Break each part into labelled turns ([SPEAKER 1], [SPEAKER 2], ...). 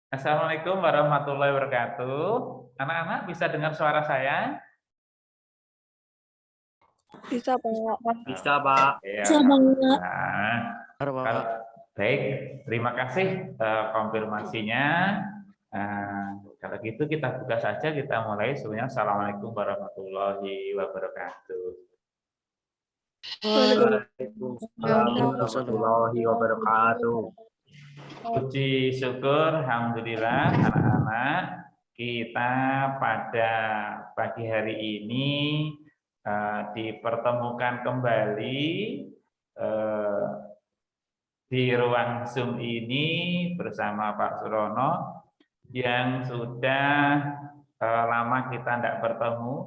[SPEAKER 1] Assalamualaikum warahmatullahi wabarakatuh. Anak-anak bisa dengar suara saya?
[SPEAKER 2] Bisa, Pak.
[SPEAKER 3] Bisa, Pak.
[SPEAKER 1] Ya,
[SPEAKER 2] Bisa banget.
[SPEAKER 1] nah,
[SPEAKER 3] Benar,
[SPEAKER 1] kalau
[SPEAKER 3] Pak.
[SPEAKER 1] baik, terima kasih konfirmasinya. Kalau gitu kita buka saja, kita mulai. Sebenarnya Assalamualaikum warahmatullahi wabarakatuh.
[SPEAKER 3] Waalaikumsalam warahmatullahi wabarakatuh.
[SPEAKER 1] Puji syukur, alhamdulillah anak-anak, kita pada pagi hari ini dipertemukan kembali di ruang Zoom ini bersama Pak Surono yang sudah lama kita tidak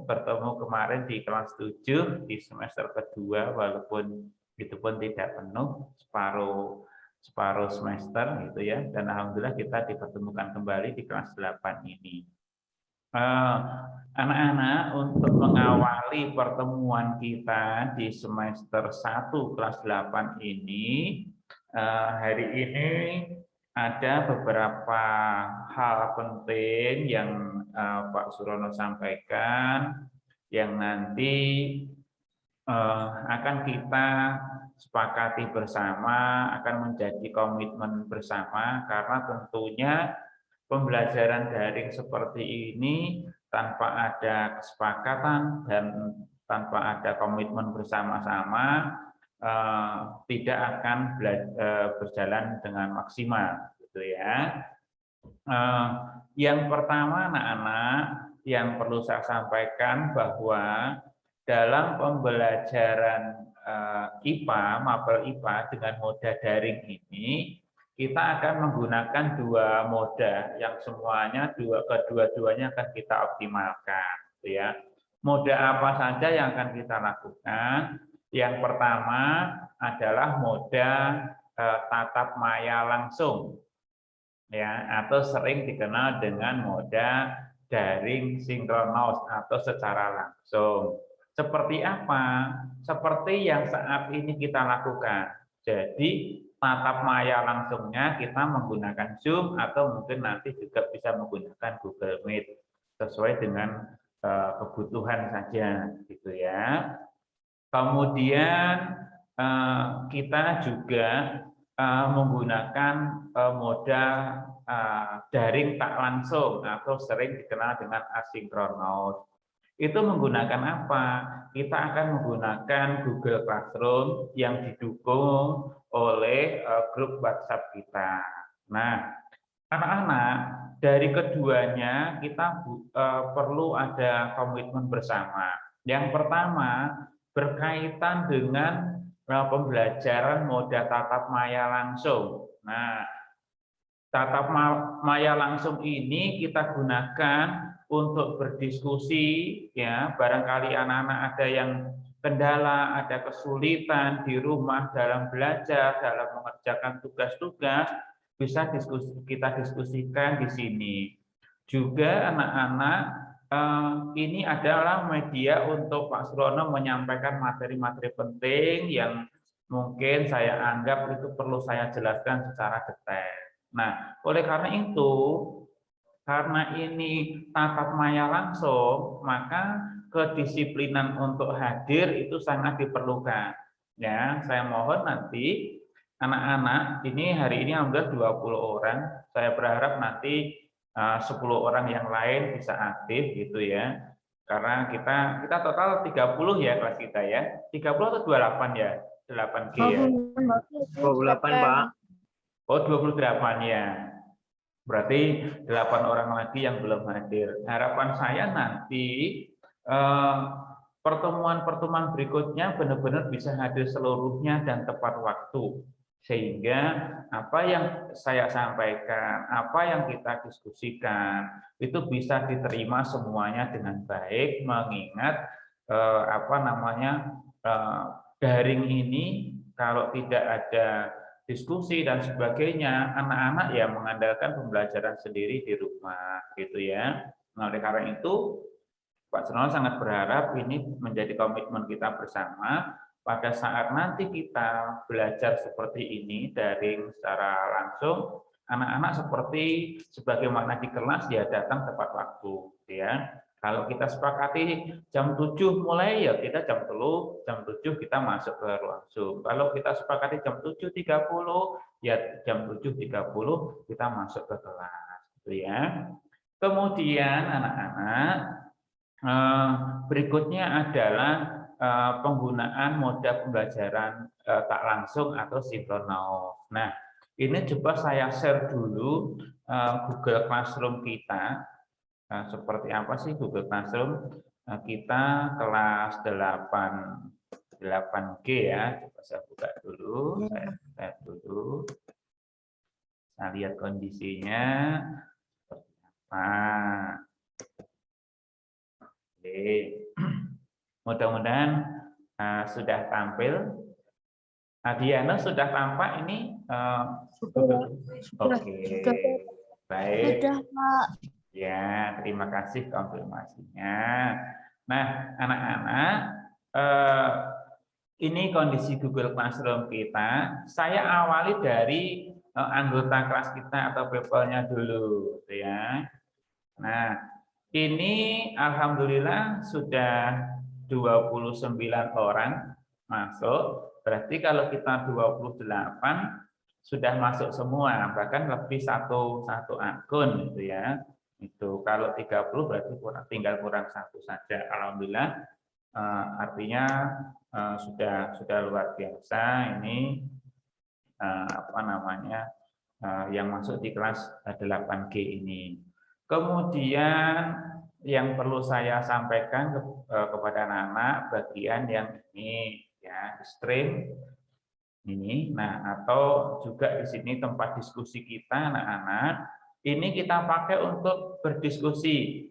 [SPEAKER 1] bertemu kemarin di kelas 7 di semester kedua, walaupun itu pun tidak penuh, separuh semester gitu ya, dan alhamdulillah kita dipertemukan kembali di kelas 8 ini. Anak-anak, untuk mengawali pertemuan kita di semester 1 kelas 8 ini, hari ini ada beberapa hal penting yang Pak Surono sampaikan yang nanti akan kita sepakati bersama, akan menjadi komitmen bersama, karena tentunya pembelajaran daring seperti ini tanpa ada kesepakatan dan tanpa ada komitmen bersama-sama tidak akan berjalan dengan maksimal, gitu ya. Yang pertama, anak-anak, yang perlu saya sampaikan bahwa dalam pembelajaran IPA, mapel IPA dengan moda daring ini, kita akan menggunakan dua moda yang semuanya kedua-duanya akan kita optimalkan, ya. Moda apa saja yang akan kita lakukan? Yang pertama adalah moda tatap maya langsung, ya, atau sering dikenal dengan moda daring sinkronos atau secara langsung. Seperti apa? Seperti yang saat ini kita lakukan. Jadi tatap maya langsungnya kita menggunakan Zoom atau mungkin nanti juga bisa menggunakan Google Meet sesuai dengan kebutuhan saja, gitu ya. Kemudian kita juga menggunakan moda daring tak langsung atau sering dikenal dengan asinkronus. Itu menggunakan apa? Kita akan menggunakan Google Classroom yang didukung oleh grup WhatsApp kita. Nah, anak-anak, dari keduanya kita perlu ada komitmen bersama. Yang pertama, berkaitan dengan pembelajaran moda tatap maya langsung. Nah, tatap maya langsung ini kita gunakan untuk berdiskusi, ya. Barangkali anak-anak ada yang kendala, ada kesulitan di rumah dalam belajar, dalam mengerjakan tugas-tugas, bisa kita diskusikan di sini. Juga anak-anak, ini adalah media untuk Pak Surono menyampaikan materi-materi penting yang mungkin saya anggap itu perlu saya jelaskan secara detail. Nah, oleh karena itu, karena ini tatap maya langsung, maka kedisiplinan untuk hadir itu sangat diperlukan. Ya, saya mohon nanti anak-anak, ini hari ini alhamdulillah 20 orang, saya berharap nanti 10 orang yang lain bisa aktif gitu ya. Karena kita total 30 ya kelas kita ya. 30 atau 28 ya? 8G ya.
[SPEAKER 3] 28, Pak.
[SPEAKER 1] Oh, 28 ya. Berarti 8 orang lagi yang belum hadir. Harapan saya nanti pertemuan-pertemuan berikutnya benar-benar bisa hadir seluruhnya dan tepat waktu. Sehingga apa yang saya sampaikan, apa yang kita diskusikan, itu bisa diterima semuanya dengan baik, mengingat daring ini kalau tidak ada diskusi dan sebagainya, anak-anak ya mengandalkan pembelajaran sendiri di rumah, gitu ya. Nah, oleh karena itu, Pak Surono sangat berharap ini menjadi komitmen kita bersama. Pada saat nanti kita belajar seperti ini daring secara langsung, anak-anak seperti sebagaimana di kelas ya datang tepat waktu, ya. Kalau kita sepakati jam 7 mulai, ya kita jam 7 kita masuk ke ruang Zoom. Kalau kita sepakati jam 7.30, ya jam 7.30 kita masuk ke kelas, gitu ya. Kemudian anak-anak, berikutnya adalah penggunaan moda pembelajaran tak langsung atau sinkronos. Nah, ini coba saya share dulu Google Classroom kita. Seperti apa sih Google Classroom? Kita kelas 8G ya. Coba saya buka dulu, saya lihat dulu. Saya lihat kondisinya seperti apa. Oke. Mudah-mudahan sudah tampil. Diana sudah tampak ini? Oke, baik.
[SPEAKER 2] Sudah, Pak.
[SPEAKER 1] Ya, terima kasih konfirmasinya. Nah, anak-anak, ini kondisi Google Classroom kita. Saya awali dari anggota kelas kita atau people-nya dulu, ya. Nah, ini alhamdulillah sudah 29 orang masuk. Berarti kalau kita 28 sudah masuk semua, bahkan lebih satu akun gitu ya. Itu kalau 30 berarti tinggal kurang satu saja. Alhamdulillah, artinya sudah luar biasa ini yang masuk di kelas 8G ini. Kemudian yang perlu saya sampaikan kepada anak-anak bagian yang ini ya, stream ini. Nah, atau juga di sini tempat diskusi kita anak-anak. Ini kita pakai untuk berdiskusi.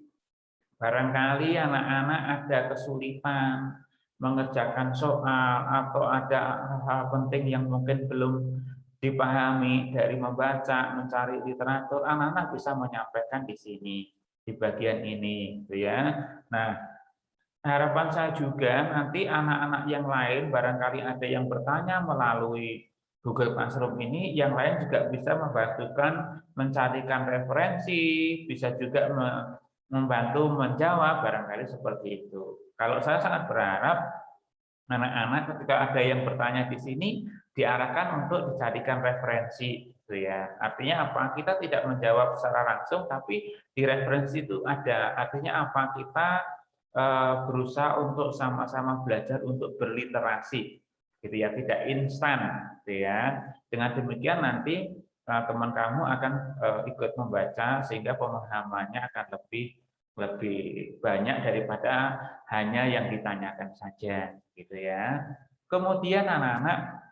[SPEAKER 1] Barangkali anak-anak ada kesulitan mengerjakan soal atau ada hal-hal penting yang mungkin belum dipahami dari membaca, mencari literatur, anak-anak bisa menyampaikan di sini, di bagian ini, gitu ya. Nah, harapan saya juga nanti anak-anak yang lain barangkali ada yang bertanya melalui Google Classroom ini, yang lain juga bisa membantukan mencarikan referensi, bisa juga membantu menjawab, barangkali seperti itu. Kalau saya sangat berharap anak-anak ketika ada yang bertanya di sini diarahkan untuk dicarikan referensi, gitu ya. Artinya apa? Kita tidak menjawab secara langsung, tapi di referensi itu ada. Artinya apa? Kita berusaha untuk sama-sama belajar untuk berliterasi, gitu ya, tidak instan, gitu ya. Dengan demikian nanti teman kamu akan ikut membaca sehingga pemahamannya akan lebih banyak daripada hanya yang ditanyakan saja, gitu ya. Kemudian anak-anak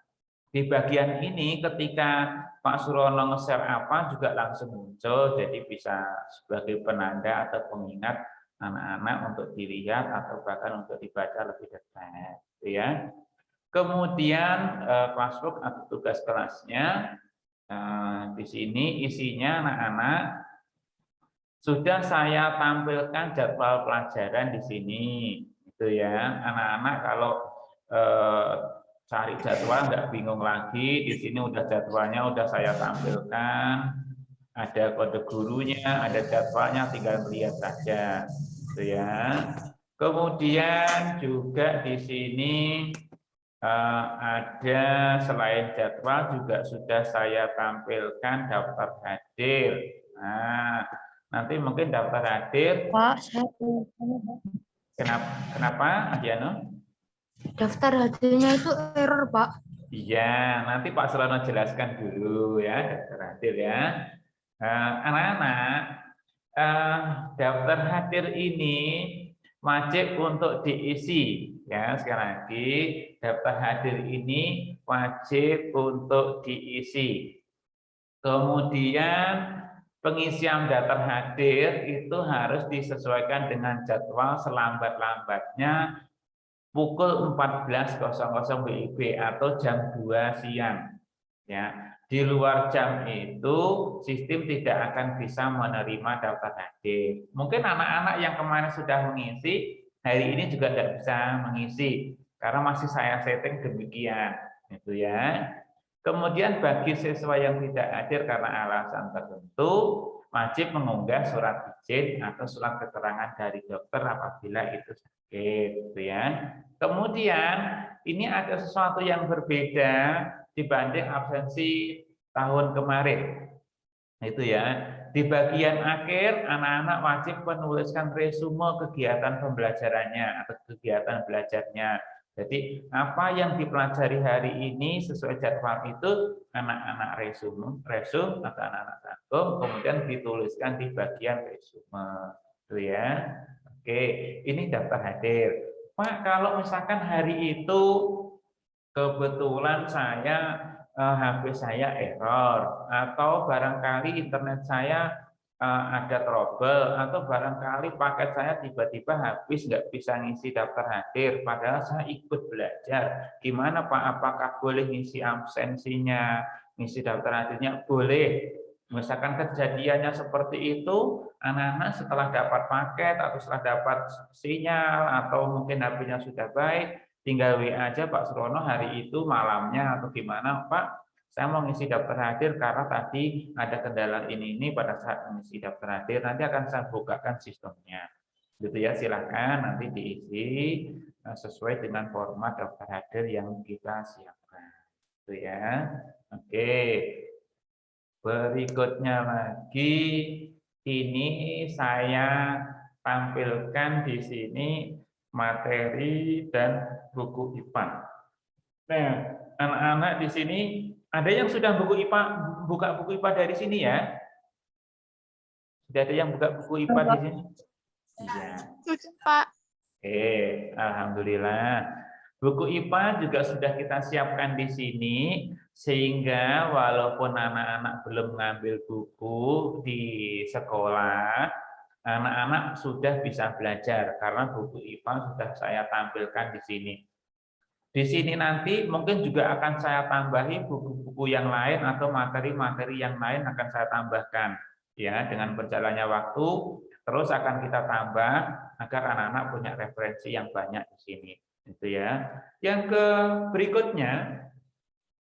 [SPEAKER 1] di bagian ini ketika Pak Surono nge-share apa juga langsung muncul, jadi bisa sebagai penanda atau pengingat anak-anak untuk dilihat atau bahkan untuk dibaca lebih dekat, gitu ya. Kemudian classwork atau tugas kelasnya di sini isinya anak-anak sudah saya tampilkan jadwal pelajaran di sini, gitu ya. Anak-anak kalau cari jadwal nggak bingung lagi, di sini udah jadwalnya udah saya tampilkan, ada kode gurunya, ada jadwalnya, tinggal lihat saja, gitu ya. Kemudian juga di sini ada selain jadwal juga sudah saya tampilkan daftar hadir. Nah, nanti mungkin daftar hadir.
[SPEAKER 2] Pak, saya
[SPEAKER 1] Kenapa, Adiano?
[SPEAKER 2] daftar hadirnya itu error, Pak.
[SPEAKER 1] Iya, nanti Pak Surono jelaskan dulu ya daftar hadir ya. Anak-anak, daftar hadir ini wajib untuk diisi ya. Sekali lagi, daftar hadir ini wajib untuk diisi. Kemudian pengisian daftar hadir itu harus disesuaikan dengan jadwal selambat-lambatnya pukul 14.00 WIB atau jam 2 siang. Ya, di luar jam itu sistem tidak akan bisa menerima daftar hadir. Mungkin anak-anak yang kemarin sudah mengisi hari ini juga tidak bisa mengisi karena masih saya setting demikian, gitu ya. Kemudian bagi siswa yang tidak hadir karena alasan tertentu, wajib mengunggah surat izin atau surat keterangan dari dokter apabila itu sakit, gitu ya. Kemudian ini ada sesuatu yang berbeda dibanding absensi tahun kemarin. Itu ya. Di bagian akhir anak-anak wajib menuliskan resume kegiatan pembelajarannya atau kegiatan belajarnya. Jadi apa yang dipelajari hari ini sesuai jadwal itu anak-anak resume atau anak-anak tanggung kemudian dituliskan di bagian resume. Itu ya. Oke, ini daftar hadir. Pak, kalau misalkan hari itu kebetulan HP saya error, atau barangkali internet saya ada trouble, atau barangkali paket saya tiba-tiba habis, nggak bisa ngisi daftar hadir, padahal saya ikut belajar. Gimana Pak? Apakah boleh ngisi absensinya, ngisi daftar hadirnya? Boleh. Misalkan kejadiannya seperti itu, anak-anak setelah dapat paket atau setelah dapat sinyal, atau mungkin HP-nya sudah baik, tinggal WA aja Pak Surono hari itu malamnya atau gimana Pak, saya mau ngisi daftar hadir karena tadi ada kendala ini pada saat mengisi daftar hadir, nanti akan saya bukakan sistemnya. Gitu ya, silahkan nanti diisi sesuai dengan format daftar hadir yang kita siapkan. Gitu ya. Oke. Berikutnya lagi, ini saya tampilkan di sini materi dan buku IPA. Nah, anak-anak di sini ada yang sudah buka buku IPA dari sini ya? Sudah ada yang buka buku IPA di sini? Iya.
[SPEAKER 2] Sudah, Pak.
[SPEAKER 1] Oke, alhamdulillah. Buku IPA juga sudah kita siapkan di sini, sehingga walaupun anak-anak belum mengambil buku di sekolah, anak-anak sudah bisa belajar karena buku IPA sudah saya tampilkan di sini. Di sini nanti mungkin juga akan saya tambahi buku-buku yang lain atau materi-materi yang lain akan saya tambahkan ya dengan berjalannya waktu terus akan kita tambah agar anak-anak punya referensi yang banyak di sini gitu ya. Yang berikutnya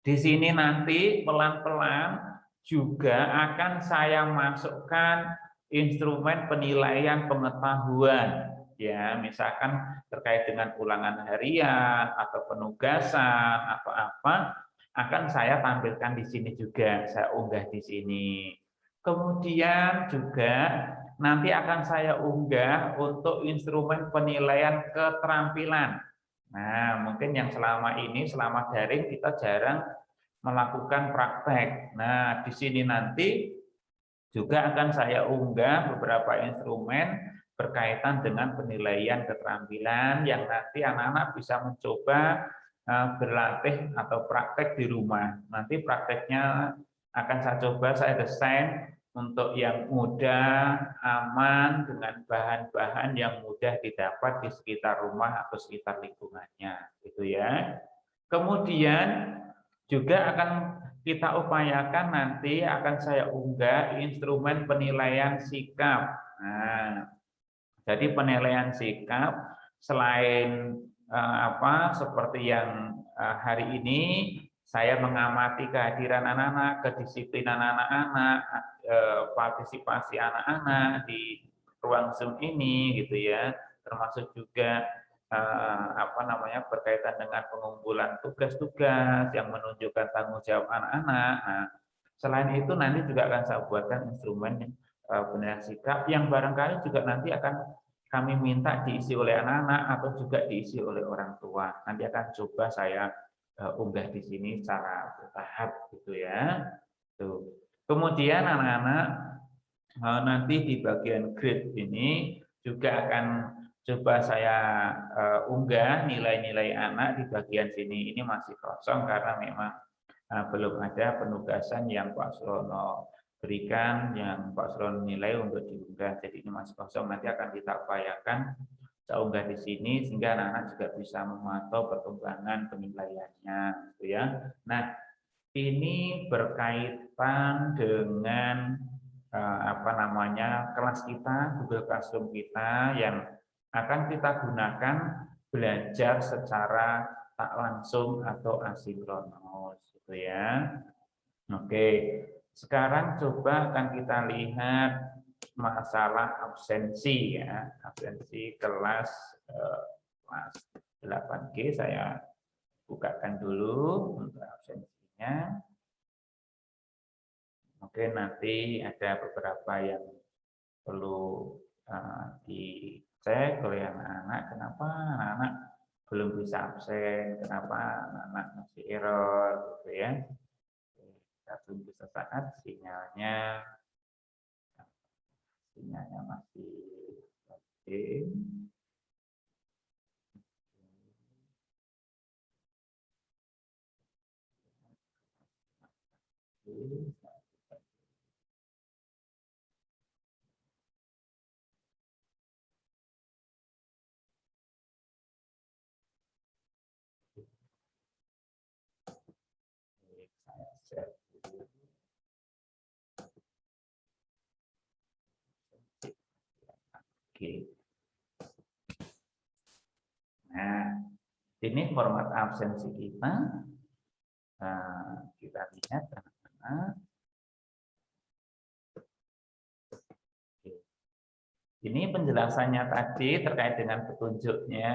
[SPEAKER 1] di sini nanti pelan-pelan juga akan saya masukkan instrumen penilaian pengetahuan ya, misalkan terkait dengan ulangan harian atau penugasan atau apa akan saya tampilkan di sini juga, saya unggah di sini. Kemudian juga nanti akan saya unggah untuk instrumen penilaian keterampilan. Nah, mungkin yang selama daring kita jarang melakukan praktek. Nah, di sini nanti juga akan saya unggah beberapa instrumen berkaitan dengan penilaian keterampilan yang nanti anak-anak bisa mencoba berlatih atau praktek di rumah. Nanti prakteknya akan saya coba saya desain untuk yang mudah, aman, dengan bahan-bahan yang mudah didapat di sekitar rumah atau sekitar lingkungannya, gitu ya. Kemudian juga akan kita upayakan nanti akan saya unggah instrumen penilaian sikap. Nah, jadi penilaian sikap selain seperti yang hari ini saya mengamati kehadiran anak-anak, kedisiplinan anak-anak, partisipasi anak-anak di ruang Zoom ini gitu ya, termasuk juga berkaitan dengan pengumpulan tugas-tugas yang menunjukkan tanggung jawab anak-anak. Nah, selain itu nanti juga akan saya buatkan instrumen penilaian sikap yang barangkali juga nanti akan kami minta diisi oleh anak-anak atau juga diisi oleh orang tua. Nanti akan coba saya unggah di sini secara bertahap gitu ya. Tuh. Kemudian anak-anak nanti di bagian grade ini juga akan coba saya unggah nilai-nilai anak di bagian sini. Ini masih kosong karena memang belum ada penugasan yang Pak Surono berikan, yang Pak Surono nilai untuk diunggah. Jadi ini masih kosong, nanti akan kita upayakan saya unggah di sini sehingga anak-anak juga bisa memantau perkembangan penilaiannya, gitu ya. Nah, ini berkaitan dengan kelas kita, Google Classroom kita yang akan kita gunakan belajar secara tak langsung atau asinkronus. gitu ya. Oke, sekarang coba akan kita lihat masalah absensi ya, absensi kelas 8G. Saya bukakan dulu untuk absensinya. Mungkin nanti ada beberapa yang perlu dicek oleh anak-anak, kenapa anak-anak belum bisa absen, kenapa anak-anak masih error gitu ya. Kita tunggu sesaat, sinyalnya masih oke. Saya share dulu. Oke. Nah, ini format absensi kita. Kita lihat anak-anak. Ini penjelasannya tadi terkait dengan petunjuknya.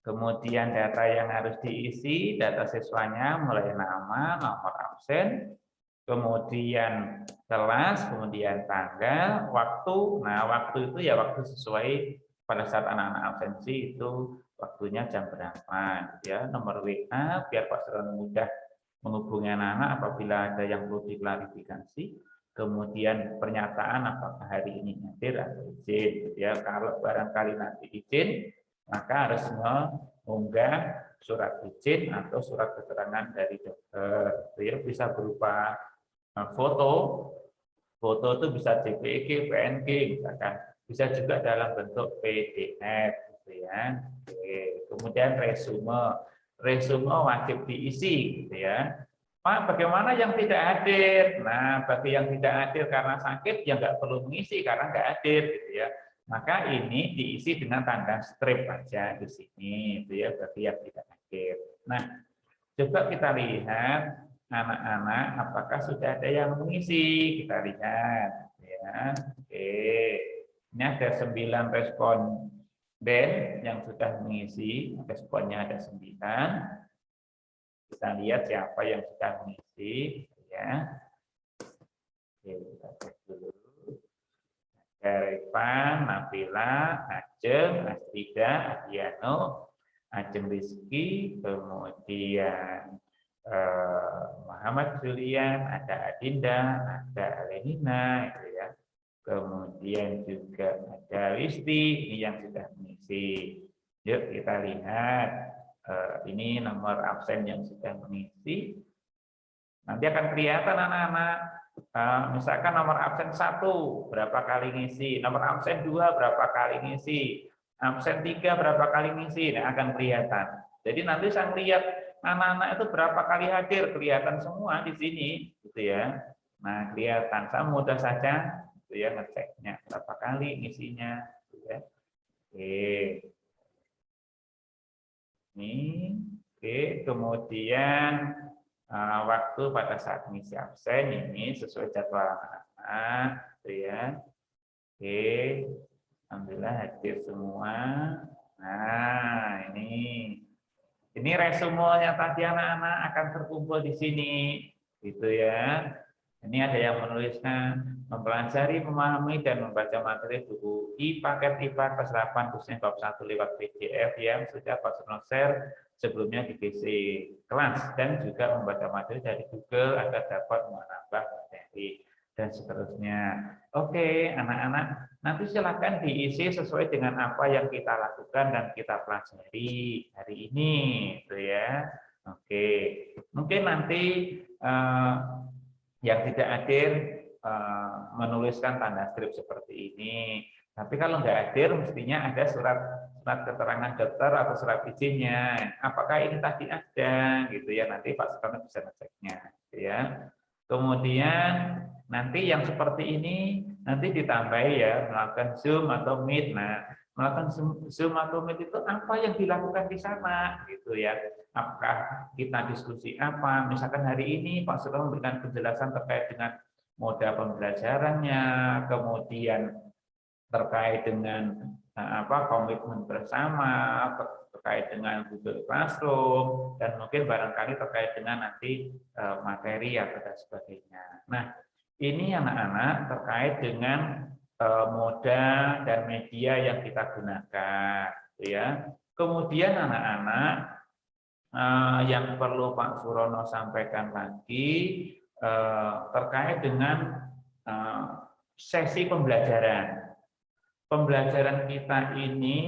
[SPEAKER 1] Kemudian data yang harus diisi, data siswanya mulai nama, nomor absen, kemudian kelas, kemudian tanggal, waktu. Nah, waktu itu ya waktu sesuai pada saat anak-anak absensi itu waktunya jam berapa, ya. Nomor WA biar Pak Suron mudah menghubungi anak-anak apabila ada yang perlu diklarifikasi. Kemudian pernyataan apakah hari ini hadir atau izin, ya. Kalau barangkali nanti izin, maka harus mengunggah surat izin atau surat keterangan dari dokter. Ya, bisa berupa foto itu bisa JPG, PNG, misalkan. Bisa juga dalam bentuk PDF, gitu ya. Oke. Kemudian resume wajib diisi, gitu ya. Pak, bagaimana yang tidak hadir? Nah, bagi yang tidak hadir karena sakit, ya nggak perlu mengisi karena nggak hadir, gitu ya. Maka ini diisi dengan tanda strip aja di sini, itu ya, bagi yang tidak hadir. Nah, coba kita lihat anak-anak apakah sudah ada yang mengisi. Kita lihat, ya. Oke, ini ada 9 responden yang sudah mengisi, responnya ada 9. Kita lihat siapa yang sudah mengisi, ya. Oke, kita cek dulu. Revan, Nabila, Ajeng, Astrida, Adiano, Ajeng Rizky, kemudian Muhammad Julian, ada Adinda, ada Lenina, gitu ya. Kemudian juga ada Listi, ini yang sudah mengisi. Yuk kita lihat. Ini nomor absen yang sudah mengisi. Nanti akan kelihatan anak-anak. Misalkan nomor absen 1 berapa kali ngisi, nomor absen 2 berapa kali ngisi, absen 3 berapa kali ngisi, nah akan kelihatan. Jadi nanti saya lihat anak-anak itu berapa kali hadir, kelihatan semua di sini, gitu ya. Nah kelihatan, saya mudah saja, gitu ya, ngeceknya berapa kali ngisinya, gitu ya. Oke. Ini, oke, kemudian waktu pada saat mengisi absen ini sesuai jadwal anak-anak, gitu ya. Oke, alhamdulillah hadir semua. Nah, ini resumenya tadi anak-anak akan terkumpul di sini, gitu ya. Ini ada yang menuliskan mempelajari, memahami, dan membaca materi buku paket IPA kelas 8 khususnya bab 1 lewat PDF yang sudah Pak Suno share sebelumnya di PC kelas, dan juga membaca materi dari Google agar dapat menambah materi dan seterusnya. Oke, anak-anak, nanti silakan diisi sesuai dengan apa yang kita lakukan dan kita pelajari hari ini, gitu ya. Oke, mungkin nanti yang tidak hadir menuliskan tanda strip seperti ini. Tapi kalau nggak hadir, mestinya ada surat keterangan dokter atau surat izinnya. Apakah ini tadi ada, gitu ya? Nanti Pak Sukarno bisa ngeceknya, gitu ya. Kemudian nanti yang seperti ini nanti ditambahi ya, melakukan Zoom atau Meet. Nah, melakukan Zoom atau Meet itu apa yang dilakukan di sana, gitu ya. apakah kita diskusi apa. Misalkan hari ini Pak Surono memberikan penjelasan terkait dengan moda pembelajarannya, kemudian terkait dengan komitmen bersama, terkait dengan Google Classroom, dan mungkin barangkali terkait dengan nanti materi atau dan sebagainya. Nah, ini anak-anak terkait dengan moda dan media yang kita gunakan, ya. Kemudian anak-anak yang perlu Pak Surono sampaikan lagi terkait dengan sesi pembelajaran. Pembelajaran kita ini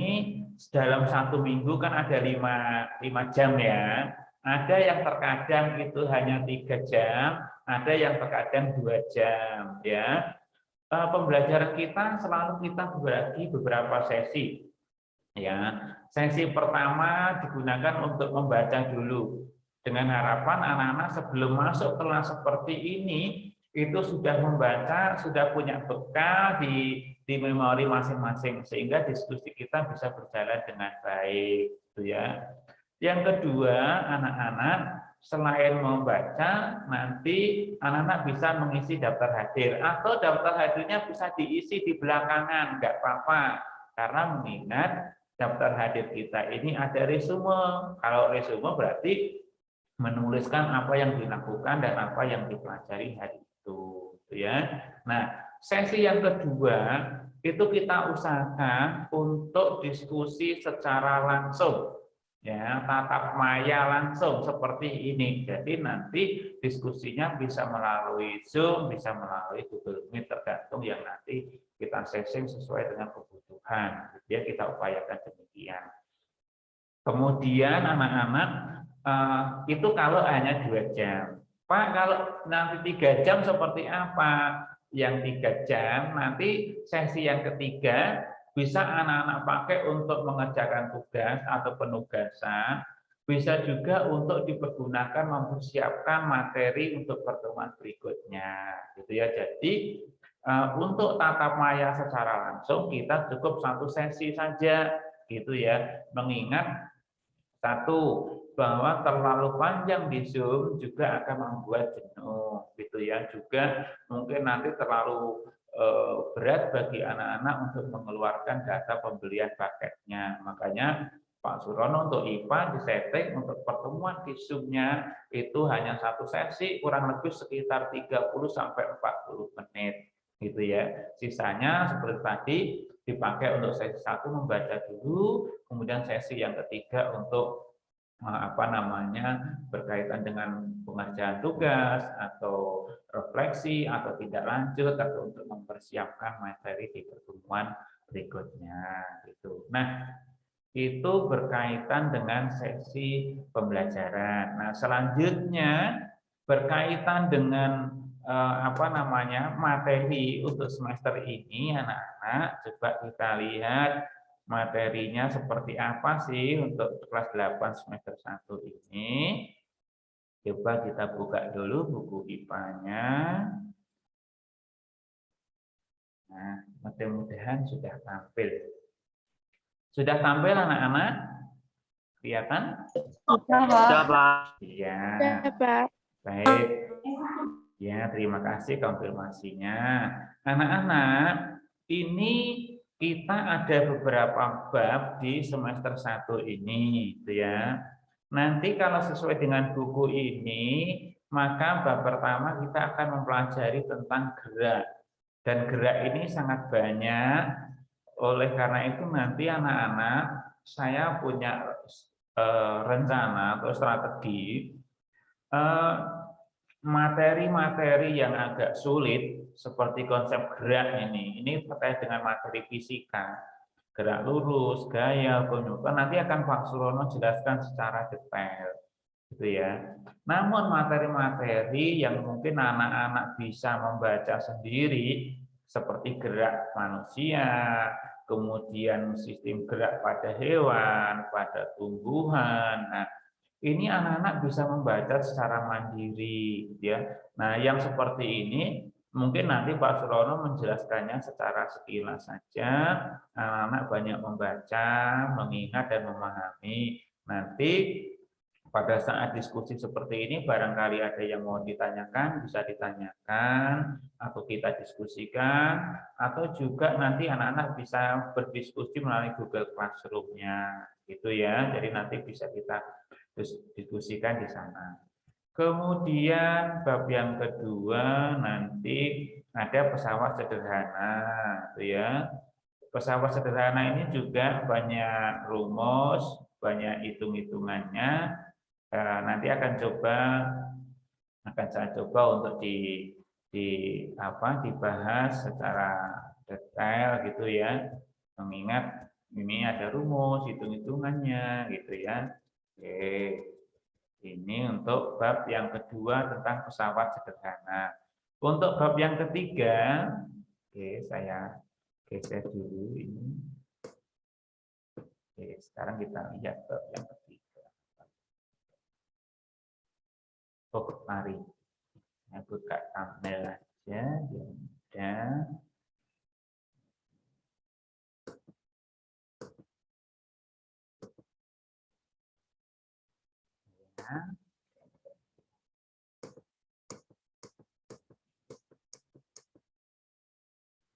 [SPEAKER 1] dalam 1 minggu kan ada 5 jam ya. Ada yang terkadang itu hanya 3 jam, ada yang terkadang 2 jam ya. Pembelajaran kita selalu kita bagi beberapa sesi. Ya, sesi pertama digunakan untuk membaca dulu. Dengan harapan anak-anak sebelum masuk kelas seperti ini itu sudah membaca, sudah punya bekal di memori masing-masing sehingga diskusi kita bisa berjalan dengan baik, gitu ya. Yang kedua, anak-anak selain membaca, nanti anak-anak bisa mengisi daftar hadir atau daftar hadirnya bisa diisi di belakangan, nggak apa-apa, karena mengingat daftar hadir kita ini ada resume. Kalau resume berarti menuliskan apa yang dilakukan dan apa yang dipelajari hari itu, ya. Nah, sesi yang kedua itu kita usahakan untuk diskusi secara langsung, ya, tatap maya langsung seperti ini. Jadi nanti diskusinya bisa melalui Zoom, bisa melalui Google Meet, tergantung yang nanti kita setting sesuai dengan kebutuhan. Ya, kita upayakan demikian. Kemudian anak-anak itu kalau hanya 2 jam. Pak, kalau nanti 3 jam seperti apa? Yang 3 jam nanti sesi yang ketiga bisa anak-anak pakai untuk mengerjakan tugas atau penugasan, bisa juga untuk dipergunakan mempersiapkan materi untuk pertemuan berikutnya, gitu ya. Jadi untuk tatap maya secara langsung kita cukup 1 sesi saja, gitu ya. Mengingat satu, bahwa terlalu panjang di Zoom juga akan membuat jenuh, gitu ya. Juga mungkin nanti terlalu berat bagi anak-anak untuk mengeluarkan data pembelian paketnya. Makanya Pak Surono untuk IPA disetting untuk pertemuan di Zoom-nya itu hanya 1 sesi, kurang lebih sekitar 30 sampai 40 menit, gitu ya. Sisanya seperti tadi dipakai untuk sesi 1 membaca dulu, kemudian sesi yang ketiga untuk berkaitan dengan pengerjaan tugas atau refleksi atau tidak lanjut atau untuk mempersiapkan materi di pertemuan berikutnya, gitu. Nah, itu berkaitan dengan sesi pembelajaran. Nah, selanjutnya berkaitan dengan materi untuk semester ini, anak-anak, coba kita lihat materinya seperti apa sih untuk kelas 8 semester 1 ini. Coba kita buka dulu buku IPA-nya. Nah, mudah-mudahan sudah tampil. Sudah tampil anak-anak? Kelihatan?
[SPEAKER 3] Sudah, Pak.
[SPEAKER 1] Iya.
[SPEAKER 2] Sudah, Pak.
[SPEAKER 1] Baik. Ya, terima kasih konfirmasinya. Anak-anak, ini kita ada beberapa bab di semester 1 ini, gitu ya. Nanti kalau sesuai dengan buku ini, maka bab pertama kita akan mempelajari tentang gerak. Dan gerak ini sangat banyak, oleh karena itu nanti anak-anak, saya punya rencana atau strategi materi-materi yang agak sulit seperti konsep gerak ini terkait dengan materi fisika, gerak lurus, gaya, konjungsi, nanti akan Pak Surono jelaskan secara detail, gitu ya. Namun materi-materi yang mungkin anak-anak bisa membaca sendiri seperti gerak manusia, kemudian sistem gerak pada hewan, pada tumbuhan. Nah, ini anak-anak bisa membaca secara mandiri, ya. Nah, yang seperti ini mungkin nanti Pak Surono menjelaskannya secara sekilas saja. Anak-anak banyak membaca, mengingat dan memahami. Nanti pada saat diskusi seperti ini barangkali ada yang mau ditanyakan, bisa ditanyakan atau kita diskusikan, atau juga nanti anak-anak bisa berdiskusi melalui Google Classroom-nya gitu ya. Jadi nanti bisa kita diskusikan di sana. Kemudian bab yang kedua nanti ada pesawat sederhana gitu ya. Pesawat sederhana ini juga banyak rumus, banyak hitung-hitungannya. Nanti akan saya coba untuk dibahas secara detail gitu ya, mengingat ini ada rumus hitung-hitungannya gitu ya. Oke, ini untuk bab yang kedua tentang pesawat sederhana. Untuk bab yang ketiga, oke, saya geser dulu ini. Oke, sekarang kita lihat bab yang ketiga. Oh, mari saya buka thumbnail aja biar mudah. Ya.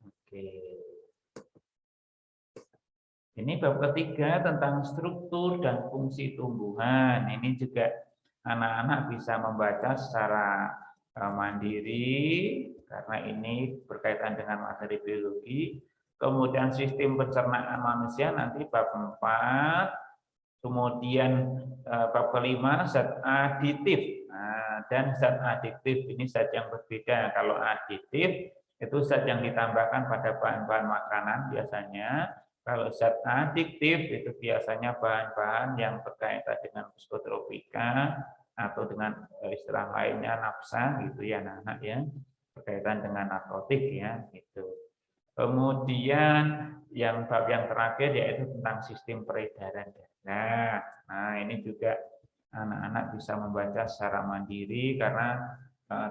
[SPEAKER 1] Oke. Ini bab ketiga tentang struktur dan fungsi tumbuhan. Ini juga anak-anak bisa membaca secara mandiri karena ini berkaitan dengan materi biologi. Kemudian sistem pencernaan manusia nanti bab 4. Kemudian bab kelima zat aditif. Nah, dan zat aditif ini zat yang berbeda. Kalau aditif itu zat yang ditambahkan pada bahan-bahan makanan biasanya. Kalau zat adiktif itu biasanya bahan-bahan yang berkaitan dengan psikotropika atau dengan istilah lainnya nafsa gitu ya anak-anak ya, berkaitan dengan narkotik ya gitu. Kemudian yang bab yang terakhir yaitu tentang sistem peredaran darah. Nah, ini juga anak-anak bisa membaca secara mandiri karena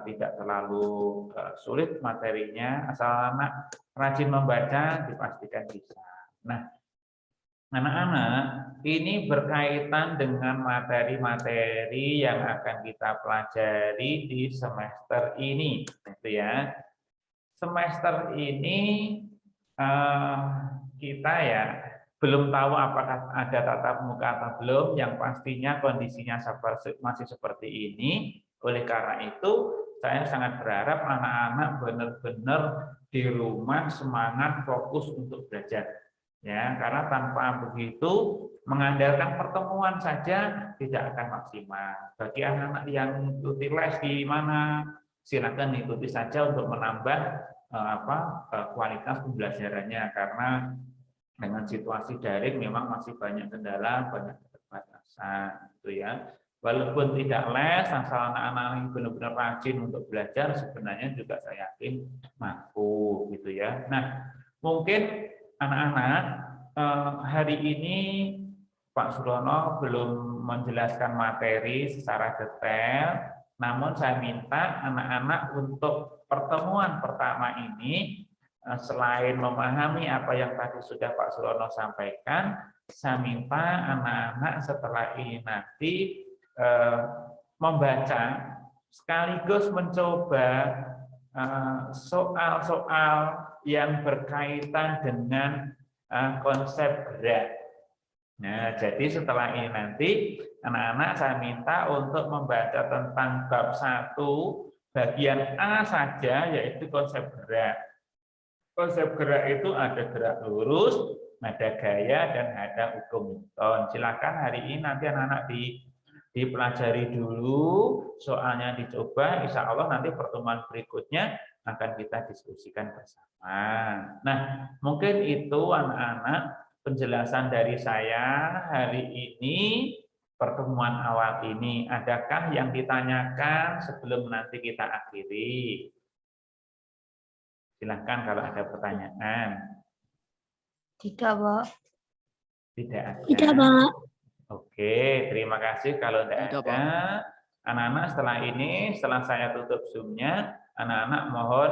[SPEAKER 1] tidak terlalu sulit materinya, asal anak rajin membaca dipastikan bisa. Nah, anak-anak ini berkaitan dengan materi-materi yang akan kita pelajari di semester ini, gitu ya. Semester ini kita ya belum tahu apakah ada tatap muka atau belum. Yang pastinya kondisinya masih seperti ini. Oleh karena itu, saya sangat berharap anak-anak benar-benar di rumah semangat fokus untuk belajar. Ya, karena tanpa begitu mengandalkan pertemuan saja tidak akan maksimal. Bagi anak-anak yang mengikuti les di mana, silakan ikuti saja untuk menambah kualitas pembelajarannya, karena dengan situasi daring memang masih banyak kendala, banyak keterbatasan gitu ya. Walaupun tidak les, asal anak-anak ini benar-benar rajin untuk belajar, sebenarnya juga saya yakin mampu gitu ya. Nah, mungkin anak-anak hari ini Pak Surono belum menjelaskan materi secara detail, namun saya minta anak-anak untuk pertemuan pertama ini, selain memahami apa yang tadi sudah Pak Surono sampaikan, saya minta anak-anak setelah ini nanti membaca sekaligus mencoba soal-soal yang berkaitan dengan konsep gerak. Nah, jadi setelah ini nanti anak-anak saya minta untuk membaca tentang bab 1 bagian A saja, yaitu konsep gerak. Konsep gerak itu ada gerak lurus, ada gaya, dan ada hukum Newton. Silakan hari ini nanti anak-anak dipelajari dulu, soalnya dicoba, insya Allah nanti pertemuan berikutnya akan kita diskusikan bersama. Nah, mungkin itu anak-anak penjelasan dari saya hari ini, pertemuan awal ini. Adakah yang ditanyakan sebelum nanti kita akhiri? Silahkan kalau ada pertanyaan.
[SPEAKER 2] Tidak, Pak.
[SPEAKER 1] Tidak ada.
[SPEAKER 3] Tidak, Pak.
[SPEAKER 1] Oke, terima kasih kalau tidak ada. Anak-anak setelah saya tutup Zoom-nya, anak-anak mohon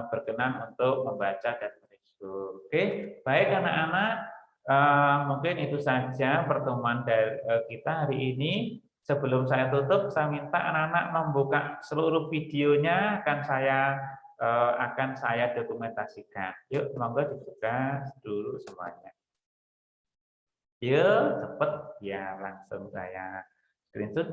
[SPEAKER 1] berkenan untuk membaca dan merespon. Oke, baik anak-anak, mungkin itu saja pertemuan dari kita hari ini. Sebelum saya tutup, saya minta anak-anak membuka seluruh videonya akan saya dokumentasikan. Yuk, monggo dibuka dulu semuanya. Yuk, cepet ya, langsung saya screenshot.